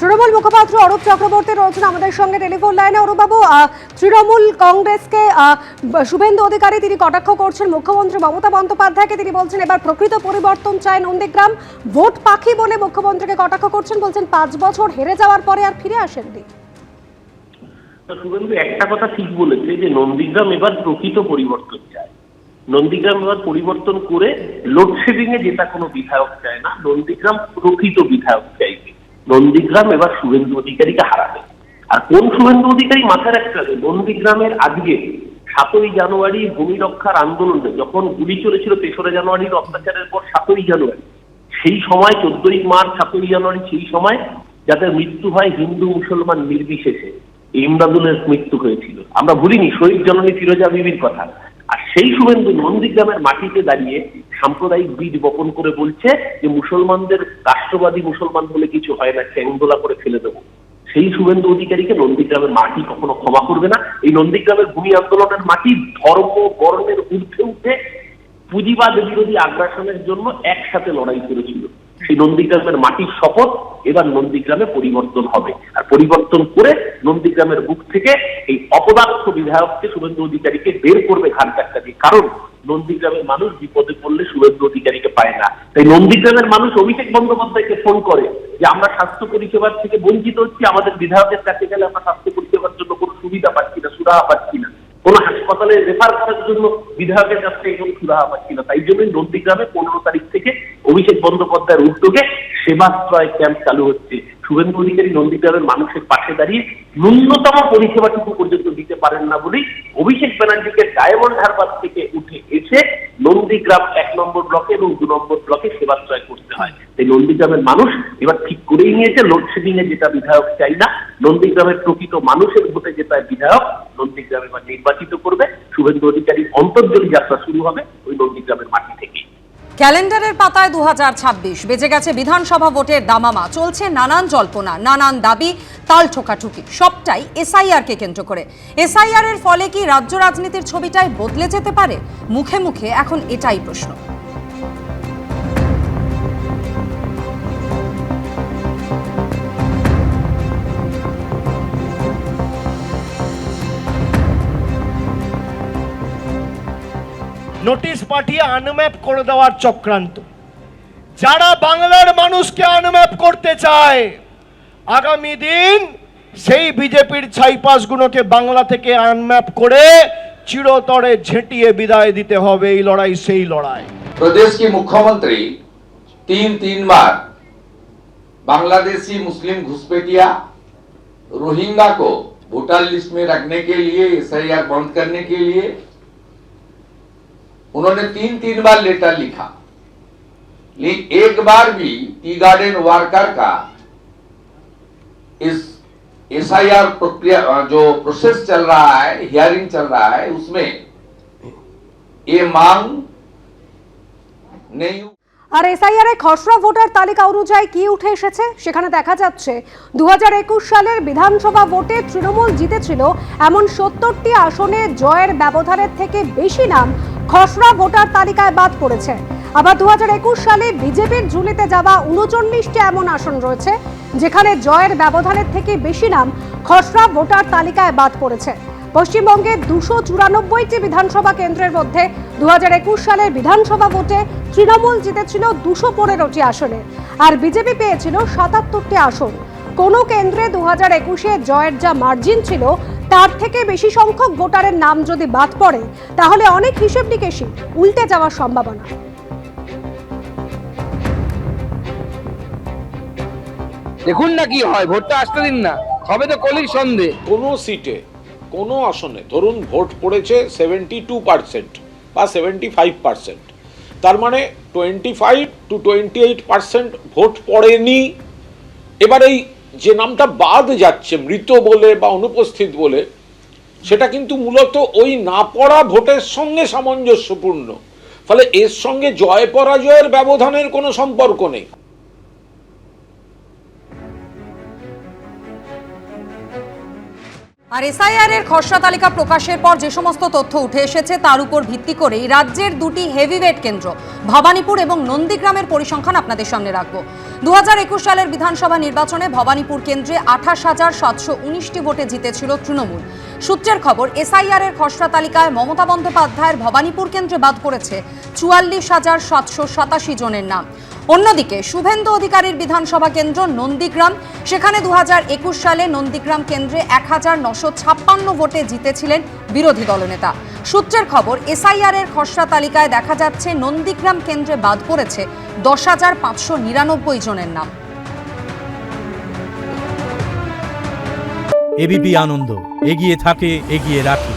তৃণমূল মুখপাত্র অরূপ চক্রবর্তী রয়েছেন আমাদের সঙ্গে টেলিফোন লাইনে। অরূপবাবু, তৃণমূল কংগ্রেসকে শুভেন্দু অধিকারী তিনি কটাক্ষ করছেন মুখ্যমন্ত্রী মমতা বন্দ্যোপাধ্যায়কে। তিনি বলছেন এবার প্রকৃত পরিবর্তন চায় নন্দীগ্রাম, ভোট পাখি বলে মুখ্যমন্ত্রীকে কটাক্ষ করছেন। বলছেন 5 বছর হেরে যাওয়ার পরে আর ফিরে আসেননি। শুভেন্দু একটা কথা ঠিক বলেছে যে নন্দীগ্রাম এবার প্রকৃত পরিবর্তন চায়। নন্দীগ্রাম এবার পরিবর্তন করে লোডশেডিং এ যেটা কোনো বিধায়ক চায় না, নন্দীগ্রাম প্রকৃত বিধায়ক চাইবে। নন্দীগ্রাম এবার শুভেন্দু অধিকারীকে হারাবে। আর কোন শুভেন্দু অধিকারী মাথায় রাখতে হবে, নন্দীগ্রামের আজকে 7ই জানুয়ারি ভূমি রক্ষার আন্দোলনে যখন গুলি চলেছিল, 3রা জানুয়ারির অত্যাচারের পর 7ই জানুয়ারি, সেই সময় 14ই মার্চ 7ই জানুয়ারি, সেই সময় যাদের মৃত্যু হয় হিন্দু মুসলমান নির্বিশেষে, ইমদাদুলের মৃত্যু হয়েছিল। আমরা ভুলিনি শহীদ জননী ফিরোজা বিবির কথা। আর সেই শুভেন্দু নন্দীগ্রামের মাটিতে দাঁড়িয়ে সাম্প্রদায়িক বীজ বপন করে বলছে যে মুসলমানদের, রাষ্ট্রবাদী মুসলমান বলে কিছু হয় না, চ্যাংদোলা করে ফেলে দেবো। সেই শুভেন্দু অধিকারীকে নন্দীগ্রামের মাটি কখনো ক্ষমা করবে না। এই নন্দীগ্রামের ভূমি আন্দোলনের মাটি ধর্ম বর্ণের ঊর্ধ্বে উঠে পুঁজিবাদ বিরোধী আগ্রাসনের জন্য একসাথে লড়াই করেছিল। সেই নন্দীগ্রামের মাটির শপথ, এবার নন্দীগ্রামে পরিবর্তন হবে। আর পরিবর্তন করে নন্দীগ্রামের বুক থেকে এই অপদার্থ বিধায়ককে, শুভেন্দু অধিকারীকে বের করবে ঘাট ধাক্কা দিয়ে। কারণ নন্দীগ্রামের মানুষ বিপদে পড়লে শুভেন্দু অধিকারীকে পায় না। তাই নন্দীগ্রামের মানুষ অভিষেক বন্দ্যোপাধ্যায়কে ফোন করে যে আমরা স্বাস্থ্য পরিষেবার থেকে বঞ্চিত হচ্ছি, আমাদের বিধায়কের কাছে গেলে আমরা স্বাস্থ্য পরিষেবার জন্য কোনো সুবিধা পাচ্ছি না, সুরাহা পাচ্ছি না, কোনো হাসপাতালে রেফার করার জন্য বিধায়কের কাছ থেকে কোনো সুরাহা পাচ্ছি না। তাই জন্যই নন্দীগ্রামে 15 তারিখ থেকে অভিষেক বন্দ্যোপাধ্যায়ের উদ্যোগে সেবাশ্রয় ক্যাম্প চালু হচ্ছে। শুভেন্দু অধিকারী নন্দীগ্রামের মানুষের পাশে দাঁড়িয়ে ন্যূনতম পরিষেবাটুকু পর্যন্ত দিতে পারেন না বলেই অভিষেক ব্যানার্জিকে ডায়মন্ড হারবার থেকে উঠে এসে নন্দীগ্রাম 1 নম্বর ব্লকে এবং 2 নম্বর ব্লকে সেবাশ্রয় করতে হয়। তাই নন্দীগ্রামের মানুষ এবার ঠিক করেই নিয়েছে লোডশেডিং এ যেটা বিধায়ক চাই না, নন্দীগ্রামের প্রকৃত মানুষের ভোটে যেটা বিধায়ক নন্দীগ্রামে এবার নির্বাচিত করবে। শুভেন্দু অধিকারীর অন্তর্জনী যাত্রা শুরু হবে ওই নন্দীগ্রামের মাটি থেকে। ক্যালেন্ডারের পাতায় 2026 বেজে গেছে বিধানসভা ভোটের দামামা। চলছে নানান জল্পনা, নানান দাবি, তাল ঠোকাঠুকি, সবটাই এসআইআর কে কেন্দ্র করে। এসআইআর এর ফলে কি রাজ্য রাজনীতির ছবিটাই বদলে যেতে পারে? মুখে মুখে এখন এটাই প্রশ্ন। নোটিশ পাঠিয়ে আনম্যাপ করে দেওয়ার চক্রান্ত। যারা বাংলার মানুষকে আনম্যাপ করতে চায়, আগামী দিন সেই বিজেপির ছাইপাসগুলোকে বাংলা থেকে আনম্যাপ করে চিরতরে ঝেঁটিয়ে বিদায় দিতে হবে। এই লড়াই সেই লড়াই। प्रदेश की मुख्यमंत्री तीन बार बांग्लादेशी मुस्लिम घुसपैठिया रोहिंग्या को वोटर लिस्ट में रखने के लिए, एसआईआर बंद करने के लिए उन्होंने तीन बार लेटर लिखा, लेकिन एक बार भी टी गार्डन वर्कर का इस एसआईआर प्रक्रिया जो प्रोसेस चल रहा है, हियरिंग चल रहा है, उसमें ये मांग नहीं। আর এসআইআর এর খসড়া ভোটার তালিকা অনুযায়ী কি উঠে এসেছে সেখানে দেখা যাচ্ছে 2021 সালের বিধানসভা ভোটে তৃণমূল জিতেছিল এমন 70টি আসনে জয়ের ব্যবধানের থেকে বেশি নাম খসড়া ভোটার তালিকায় বাদ পড়েছে। আবার 2021 সালে বিজেপির ঝুলিতে যাওয়া 39টি এমন আসন রয়েছে যেখানে জয়ের ব্যবধানের থেকে বেশি নাম খসড়া ভোটার তালিকায় বাদ পড়েছে। পশ্চিমবঙ্গের 294টি বিধানসভা কেন্দ্রের মধ্যে 2021 সালের বিধানসভা ভোটে তৃণমূল জিতেছিল 215টি আসনে আর বিজেপি পেয়েছিল 77টি আসন। কোনো কেন্দ্রে 2021-এ জয়ের যা মার্জিন ছিল তার থেকে বেশি সংখ্যক ভোটারের নাম যদি বাদ পড়ে তাহলে অনেক হিসেব নিকেশই উল্টে যাওয়ার সম্ভাবনা। দেখুন না কি হয়, ভোটটা আসতে দিন না, হবে তো কলির সন্দেহ। কোনো সিটে, কোনো আসনে ধরুন ভোট পড়েছে 72% বা 75%, তার মানে 25 to 28% ভোট পড়েনি। এবার এই যে নামটা বাদ যাচ্ছে মৃত বলে বা অনুপস্থিত বলে, সেটা কিন্তু মূলত ওই না পড়া ভোটের সঙ্গে সামঞ্জস্যপূর্ণ। ফলে এর সঙ্গে জয় পরাজয়ের ব্যবধানের কোনো সম্পর্ক নেই। আর এসআইআর এর খসড়া তালিকা প্রকাশের পর যে সমস্ত তথ্য উঠে এসেছে তার উপর ভিত্তি করেই রাজ্যের দুটি হেভিওয়েট কেন্দ্র ভবানীপুর এবং নন্দীগ্রামের পরিসংখ্যান আপনাদের সামনে রাখবো। 2021 সালের বিধানসভা নির্বাচনে ভবানীপুর কেন্দ্রে 28,719টি ভোটে জিতেছিল তৃণমূল। সূত্রের খবর, এসআইআর এর খসড়া তালিকায় মমতা বন্দ্যোপাধ্যায়ের ভবানীপুর কেন্দ্রে বাদ পড়েছে 44,787 জনের নাম। অন্যদিকে শুভেন্দু অধিকারীর বিধানসভা কেন্দ্র নন্দীগ্রাম, সেখানে 2021 সালে নন্দীগ্রাম কেন্দ্রে 1,956 ভোটে জিতেছিলেন বিরোধী দলনেতা। সূত্রের খবর, এসআইআর এর খসড়া তালিকায় দেখা যাচ্ছে নন্দীগ্রাম কেন্দ্রে বাদ পড়েছে 10,599 জনের নাম। এবিপি আনন্দ, এগিয়ে থাকে, এগিয়ে রাখে।